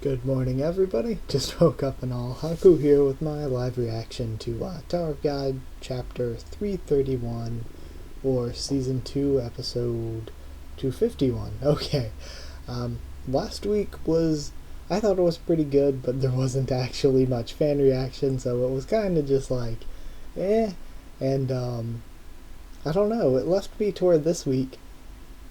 Good morning, everybody. Just woke up and all. Haku here with my live reaction to Tower of God, Chapter 331, or Season 2, Episode 251. Okay. Last week I thought it was pretty good, but there wasn't actually much fan reaction, so it was kind of just like, eh. And, I don't know, it left me toward this week.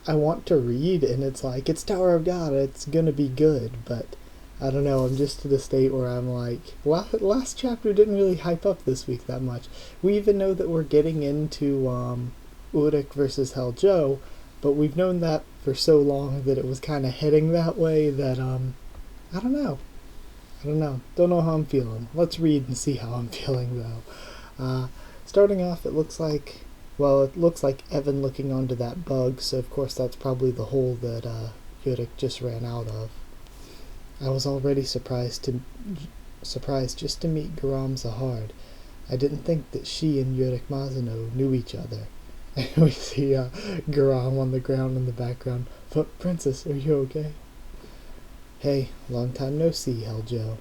I want to read, and it's like, it's Tower of God, it's gonna be good, but I don't know, I'm just to the state where I'm like, last chapter didn't really hype up this week that much. We even know that we're getting into Uruk versus Hell Joe, but we've known that for so long that it was kind of heading that way that, I don't know. Don't know how I'm feeling. Let's read and see how I'm feeling, though. Starting off, it looks like Evan looking onto that bug, so of course that's probably the hole that Uruk just ran out of. I was already surprised just to meet Garam Zahard. I didn't think that she and Yurik Mazano knew each other. And we see Garam on the ground in the background. But Princess, are you okay? Hey, long time no see, Heljo.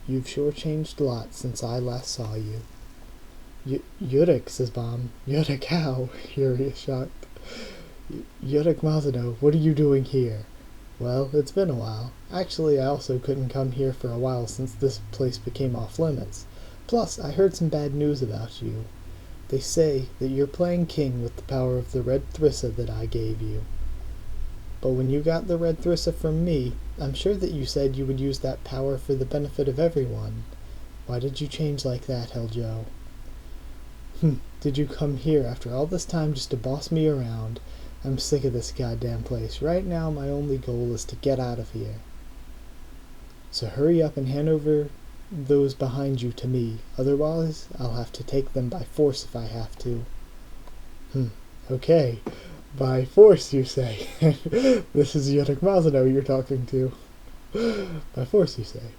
You've sure changed a lot since I last saw you. Yurik, says Bomb. Yurik, how? Yuri is shocked. Yurik Mazano, what are you doing here? Well, it's been a while. Actually, I also couldn't come here for a while since this place became off limits. Plus, I heard some bad news about you. They say that you're playing king with the power of the red Thrissa that I gave you. But when you got the red Thrissa from me, I'm sure that you said you would use that power for the benefit of everyone. Why did you change like that, Heljo? Did you come here after all this time just to boss me around? I'm sick of this goddamn place. Right now, my only goal is to get out of here. So hurry up and hand over those behind you to me. Otherwise, I'll have to take them by force if I have to. Okay. By force, you say. This is Yurik Mazano you're talking to. By force, you say.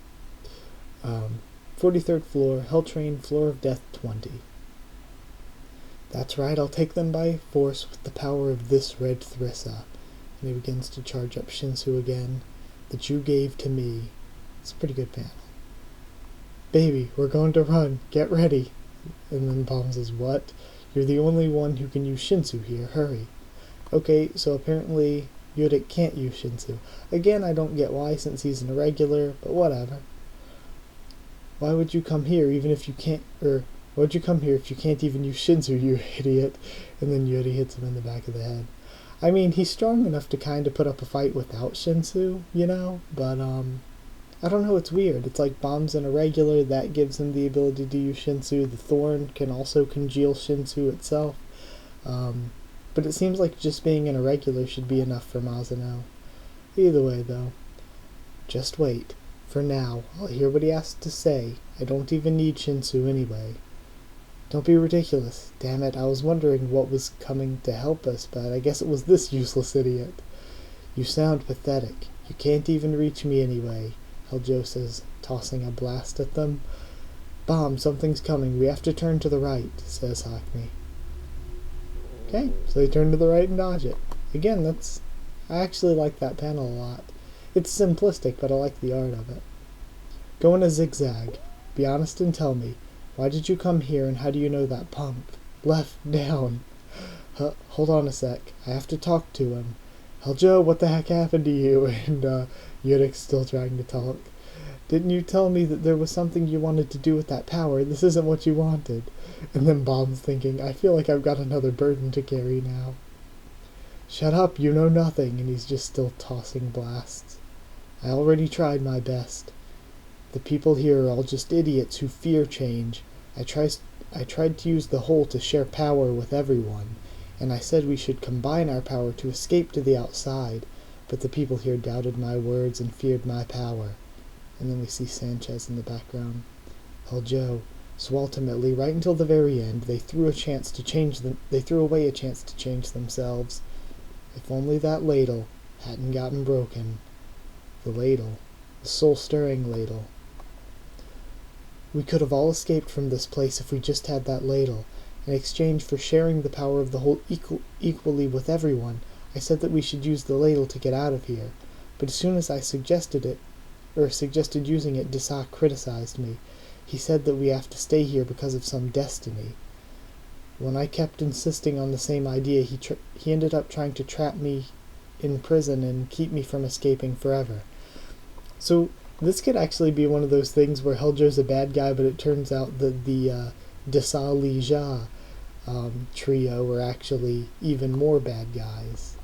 43rd floor, Hell Train, floor of death 20. That's right, I'll take them by force with the power of this red Thrissa. And he begins to charge up Shinsu again. That you gave to me. It's a pretty good panel. Baby, we're going to run. Get ready. And then Bomb says, what? You're the only one who can use Shinsu here. Hurry. Okay, so apparently Yurik can't use Shinsu. Again, I don't get why since he's an irregular, but whatever. Why would you come here even if you can't, why'd you come here if you can't even use Shinsu, you idiot? And then Yuri hits him in the back of the head. I mean, he's strong enough to kind of put up a fight without Shinsu, you know? But, I don't know, it's weird. It's like Bomb's an irregular, that gives him the ability to use Shinsu. The Thorn can also congeal Shinsu itself. But it seems like just being an irregular should be enough for Mazano. Either way, though. Just wait. For now, I'll hear what he has to say. I don't even need Shinsu anyway. Don't be ridiculous. Damn it, I was wondering what was coming to help us, but I guess it was this useless idiot. You sound pathetic. You can't even reach me anyway, Heljo says, tossing a blast at them. Bomb, something's coming. We have to turn to the right, says Hackney. Okay, so they turn to the right and dodge it. Again, I actually like that panel a lot. It's simplistic, but I like the art of it. Go in a zigzag. Be honest and tell me. Why did you come here, and how do you know that punk? Left, down. Hold on a sec. I have to talk to him. Heljo, what the heck happened to you? And Yurik's still trying to talk. Didn't you tell me that there was something you wanted to do with that power? This isn't what you wanted. And then Bomb's thinking, I feel like I've got another burden to carry now. Shut up, you know nothing. And he's just still tossing blasts. I already tried my best. The people here are all just idiots who fear change. I tried to use the whole to share power with everyone, and I said we should combine our power to escape to the outside, but the people here doubted my words and feared my power. And then we see Sanchez in the background. Heljo. So ultimately, right until the very end, they threw away a chance to change themselves. If only that ladle hadn't gotten broken. The ladle. The soul-stirring ladle. We could have all escaped from this place if we just had that ladle. In exchange for sharing the power of the whole equally with everyone, I said that we should use the ladle to get out of here. But as soon as I suggested it, suggested using it, Disa criticized me. He said that we have to stay here because of some destiny. When I kept insisting on the same idea, he ended up trying to trap me in prison and keep me from escaping forever. So this could actually be one of those things where Heljo's a bad guy, but it turns out that the Disa Lija trio were actually even more bad guys,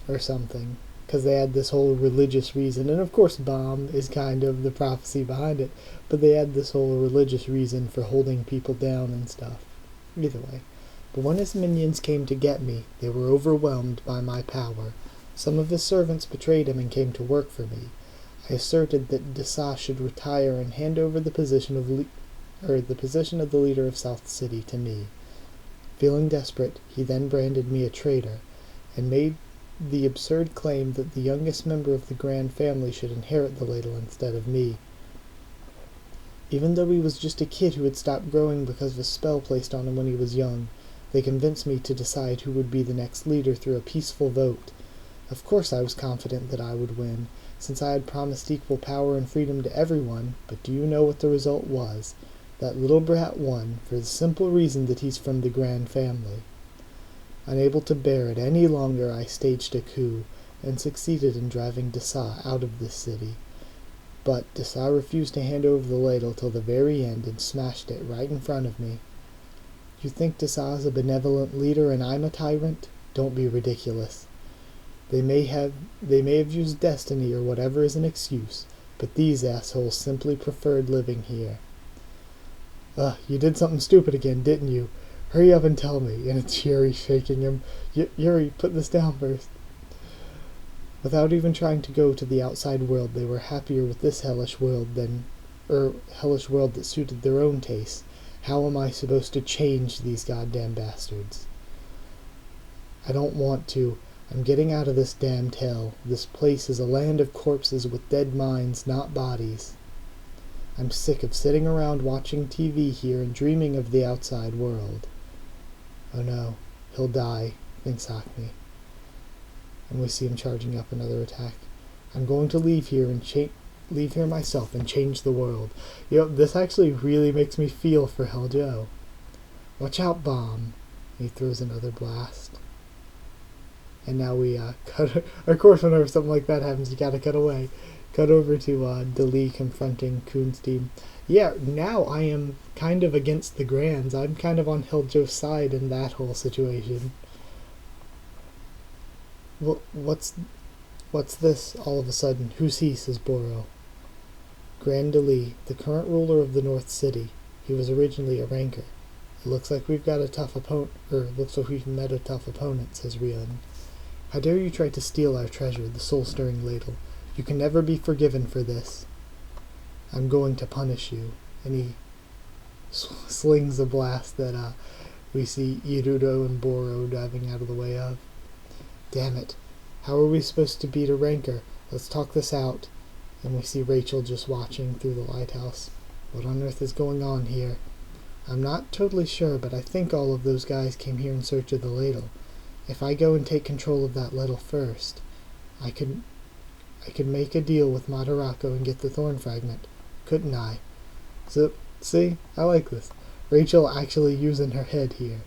or something, because they had this whole religious reason. And of course Bomb is kind of the prophecy behind it, but they had this whole religious reason for holding people down and stuff. Either way. But when his minions came to get me, they were overwhelmed by my power. Some of his servants betrayed him and came to work for me. I asserted that Disa should retire and hand over the position of the leader of South City to me. Feeling desperate, he then branded me a traitor, and made the absurd claim that the youngest member of the Grand family should inherit the ladle instead of me. Even though he was just a kid who had stopped growing because of a spell placed on him when he was young, they convinced me to decide who would be the next leader through a peaceful vote. Of course I was confident that I would win, since I had promised equal power and freedom to everyone, but do you know what the result was? That little brat won, for the simple reason that he's from the Grand family. Unable to bear it any longer, I staged a coup, and succeeded in driving Disa out of this city. But Disa refused to hand over the ladle till the very end and smashed it right in front of me. You think Disa is a benevolent leader and I'm a tyrant? Don't be ridiculous. They may have used destiny or whatever as an excuse, but these assholes simply preferred living here. You did something stupid again, didn't you? Hurry up and tell me. And it's Yuri shaking him. Yuri, put this down first. Without even trying to go to the outside world, they were happier with this hellish world that suited their own tastes. How am I supposed to change these goddamn bastards? I don't want to. I'm getting out of this damned hell. This place is a land of corpses with dead minds, not bodies. I'm sick of sitting around watching TV here and dreaming of the outside world. Oh no, he'll die, thinks Haku. And we see him charging up another attack. I'm going to leave here myself and change the world. This actually really makes me feel for Heljo. Watch out, Bomb. He throws another blast. And now we cut. Of course, whenever something like that happens, you gotta cut away. Cut over to Dali confronting Kuhn's team. Yeah, now I am kind of against the Grands. I'm kind of on Heljo's side in that whole situation. What's this all of a sudden? Who's he? Says Boro. Grand Dali, the current ruler of the North City. He was originally a ranker. It looks like we've got a tough opponent, looks like we've met a tough opponent, says Rion. How dare you try to steal our treasure, the soul-stirring ladle? You can never be forgiven for this. I'm going to punish you. And he slings a blast that we see Irudo and Boro diving out of the way of. Damn it. How are we supposed to beat a ranker? Let's talk this out. And we see Rachel just watching through the lighthouse. What on earth is going on here? I'm not totally sure, but I think all of those guys came here in search of the ladle. If I go and take control of that ladle first, I could make a deal with Madarako and get the thorn fragment, couldn't I? So, see? I like this. Rachel actually using her head here.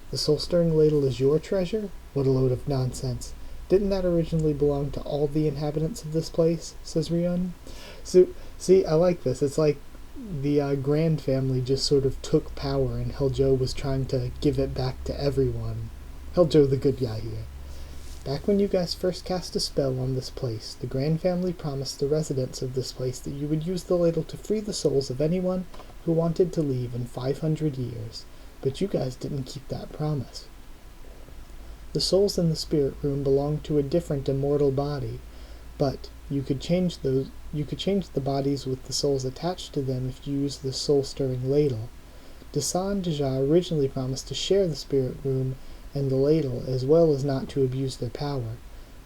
The soul-stirring ladle is your treasure? What a load of nonsense. Didn't that originally belong to all the inhabitants of this place? Says Rion. So, see, I like this. It's like the Grand family just sort of took power and Heljo was trying to give it back to everyone. Heljo the good guy here. Back when you guys first cast a spell on this place, the Grand family promised the residents of this place that you would use the ladle to free the souls of anyone who wanted to leave in 500 years. But you guys didn't keep that promise. The souls in the spirit room belonged to a different immortal body, but you could change the bodies with the souls attached to them if you used the soul-stirring ladle. Disa and Deja originally promised to share the spirit room and the ladle, as well as not to abuse their power.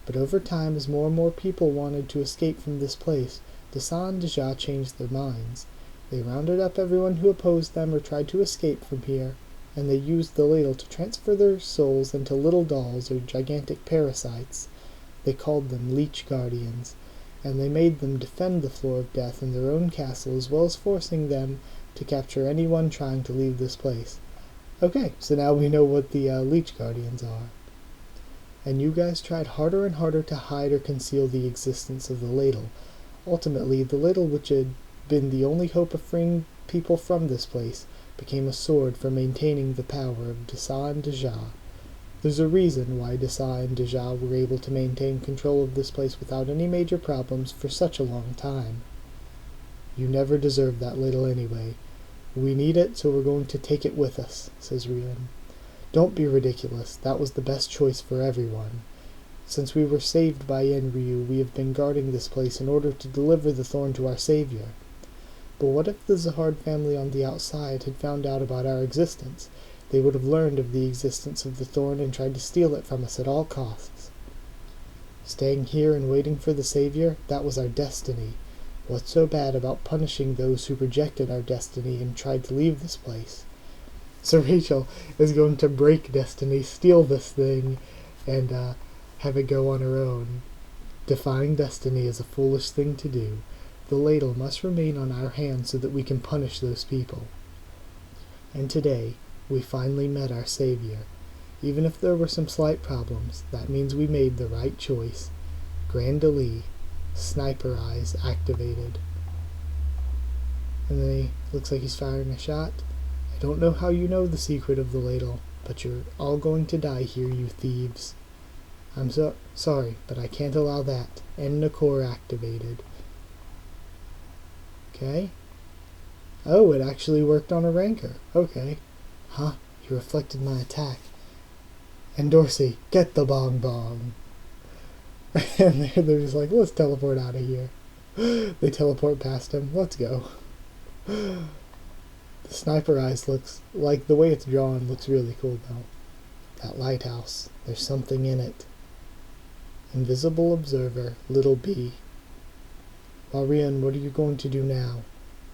But over time, as more and more people wanted to escape from this place, Disa and Deja changed their minds. They rounded up everyone who opposed them or tried to escape from here, and they used the ladle to transfer their souls into little dolls or gigantic parasites. They called them leech guardians, and they made them defend the Floor of Death in their own castle, as well as forcing them to capture anyone trying to leave this place. Okay, so now we know what the Leech Guardians are. And you guys tried harder and harder to hide or conceal the existence of the ladle. Ultimately, the ladle, which had been the only hope of freeing people from this place, became a sword for maintaining the power of Dasa and Deja. There's a reason why Dasa and Deja were able to maintain control of this place without any major problems for such a long time. You never deserved that ladle anyway. We need it, so we're going to take it with us, says Rion. Don't be ridiculous. That was the best choice for everyone. Since we were saved by Enryu, we have been guarding this place in order to deliver the thorn to our savior. But what if the Zahard family on the outside had found out about our existence? They would have learned of the existence of the thorn and tried to steal it from us at all costs. Staying here and waiting for the savior, that was our destiny. What's so bad about punishing those who rejected our destiny and tried to leave this place? So Rachel is going to break destiny, steal this thing, and have it go on her own. Defying destiny is a foolish thing to do. The ladle must remain on our hands so that we can punish those people. And today, we finally met our savior. Even if there were some slight problems, that means we made the right choice. Grandalee. Sniper eyes activated. And then he looks like he's firing a shot. I don't know how you know the secret of the ladle, but you're all going to die here, you thieves. I'm sorry, but I can't allow that. And Nakor activated. Okay. Oh, it actually worked on a ranker. Okay. Huh, he reflected my attack. And Dorsey, get the bong bong. And they're just like, let's teleport out of here. They teleport past him. Let's go. The sniper eyes looks like the way it's drawn looks really cool though. That lighthouse. There's something in it. Invisible observer, little B. Marian, what are you going to do now?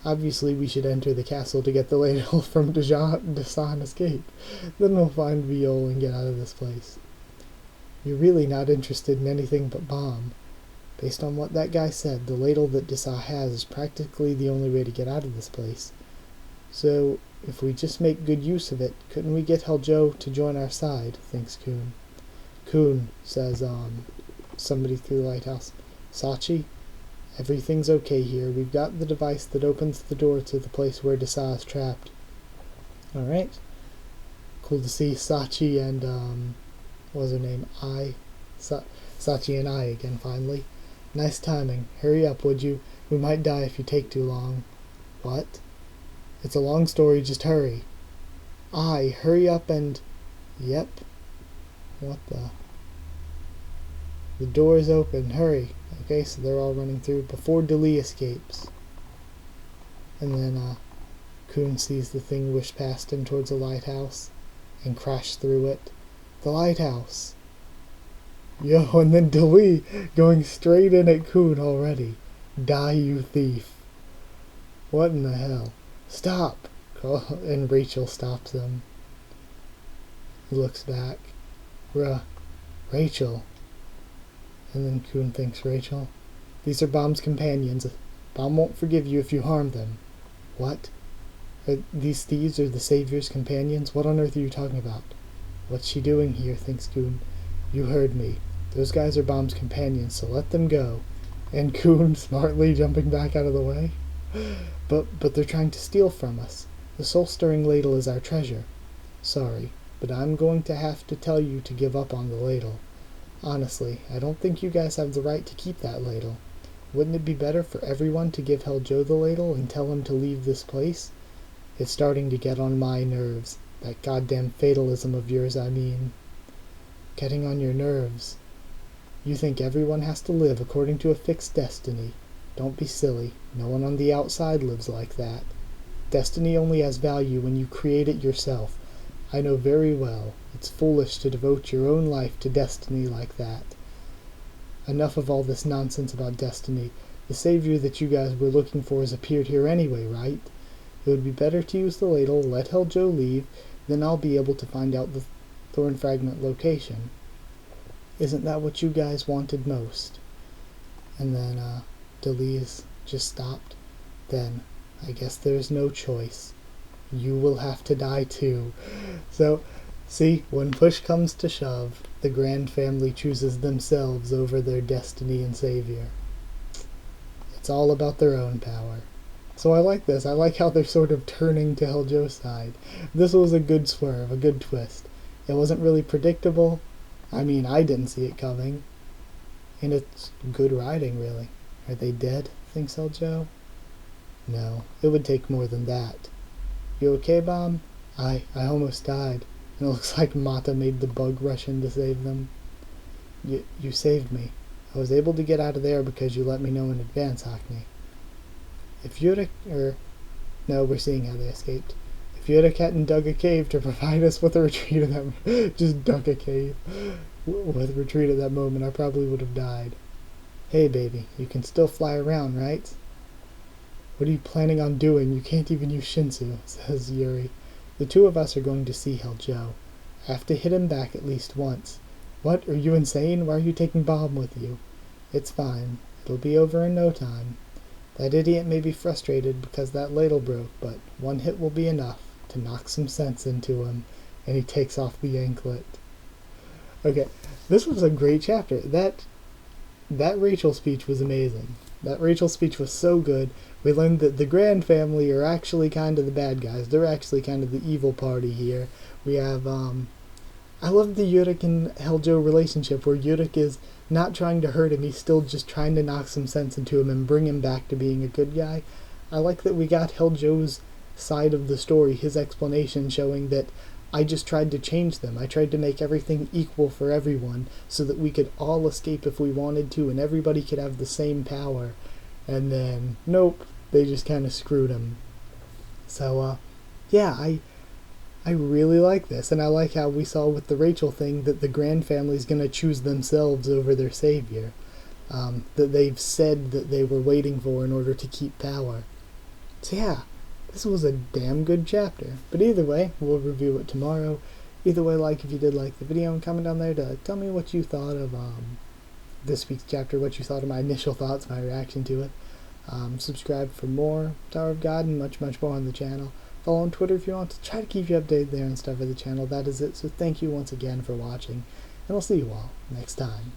Obviously we should enter the castle to get the ladle from Dasa and escape. Then we'll find Viol and get out of this place. You're really not interested in anything but bomb. Based on what that guy said, the ladle that Dasa has is practically the only way to get out of this place. So, if we just make good use of it, couldn't we get Heljo to join our side, thinks Kun. Kun, says, somebody through the lighthouse. Sachi, everything's okay here. We've got the device that opens the door to the place where Dasa is trapped. Alright. Cool to see Sachi and, what was her name? Sachi and I again, finally. Nice timing. Hurry up, would you? We might die if you take too long. What? It's a long story, just hurry. Hurry up and... Yep. What the... The door is open, hurry. Okay, so they're all running through before Dali escapes. And then, Kun sees the thing wish past him towards a lighthouse and crash through it. The lighthouse! Yo, and then Dali going straight in at Kun already. Die, you thief. What in the hell? Stop! And Rachel stops him. He looks back. Rachel. And then Kun thinks, Rachel, these are Bomb's companions. Bomb won't forgive you if you harm them. What? These thieves are the Savior's companions? What on earth are you talking about? What's she doing here, thinks Kun. You heard me. Those guys are Bomb's companions, so let them go. And Kun smartly jumping back out of the way. But they're trying to steal from us. The soul-stirring ladle is our treasure. Sorry, but I'm going to have to tell you to give up on the ladle. Honestly, I don't think you guys have the right to keep that ladle. Wouldn't it be better for everyone to give Heljo the ladle and tell him to leave this place? It's starting to get on my nerves. That goddamn fatalism of yours, I mean. Getting on your nerves. You think everyone has to live according to a fixed destiny. Don't be silly. No one on the outside lives like that. Destiny only has value when you create it yourself. I know very well. It's foolish to devote your own life to destiny like that. Enough of all this nonsense about destiny. The savior that you guys were looking for has appeared here anyway, right? It would be better to use the ladle, let Heljo leave, then I'll be able to find out the thorn fragment location. Isn't that what you guys wanted most? And then Delise just stopped. Then I guess there's no choice. You will have to die too. So, see, when push comes to shove, the Grand Family chooses themselves over their destiny and savior. It's all about their own power. So I like this. I like how they're sort of turning to Heljo's side. This was a good swerve, a good twist. It wasn't really predictable. I mean, I didn't see it coming. And it's good writing, really. Are they dead, thinks Heljo? No, it would take more than that. You okay, Bomb? I almost died. And it looks like Mata made the bug rush in to save them. You saved me. I was able to get out of there because you let me know in advance, Haku. If no, we're seeing how they escaped. If Yurik hadn't dug a cave to provide us with a retreat at that just dug a cave. With a retreat at that moment, I probably would have died. Hey, baby, you can still fly around, right? What are you planning on doing? You can't even use Shinsu, says Yuri. The two of us are going to see Heljo. I have to hit him back at least once. What? Are you insane? Why are you taking Bomb with you? It's fine. It'll be over in no time. That idiot may be frustrated because that ladle broke, but one hit will be enough to knock some sense into him, and he takes off the anklet. Okay, this was a great chapter. That Rachel speech was amazing. That Rachel speech was so good. We learned that the Grand Family are actually kind of the bad guys. They're actually kind of the evil party here. We have, I love the Yurik and Heljo relationship where Yurik is not trying to hurt him. He's still just trying to knock some sense into him and bring him back to being a good guy. I like that we got Heljo's side of the story, his explanation showing that I just tried to change them. I tried to make everything equal for everyone so that we could all escape if we wanted to and everybody could have the same power. And then, nope, they just kind of screwed him. So, yeah, I really like this, and I like how we saw with the Rachel thing that the Grand Family's going to choose themselves over their savior. That they've said that they were waiting for in order to keep power. So yeah, this was a damn good chapter. But either way, we'll review it tomorrow. Either way, like if you did like the video, and comment down there to tell me what you thought of this week's chapter, what you thought of my initial thoughts, my reaction to it. Subscribe for more Tower of God and much, much more on the channel. Follow on Twitter if you want to try to keep you updated there and stuff of the channel. That is it. So thank you once again for watching, and I'll see you all next time.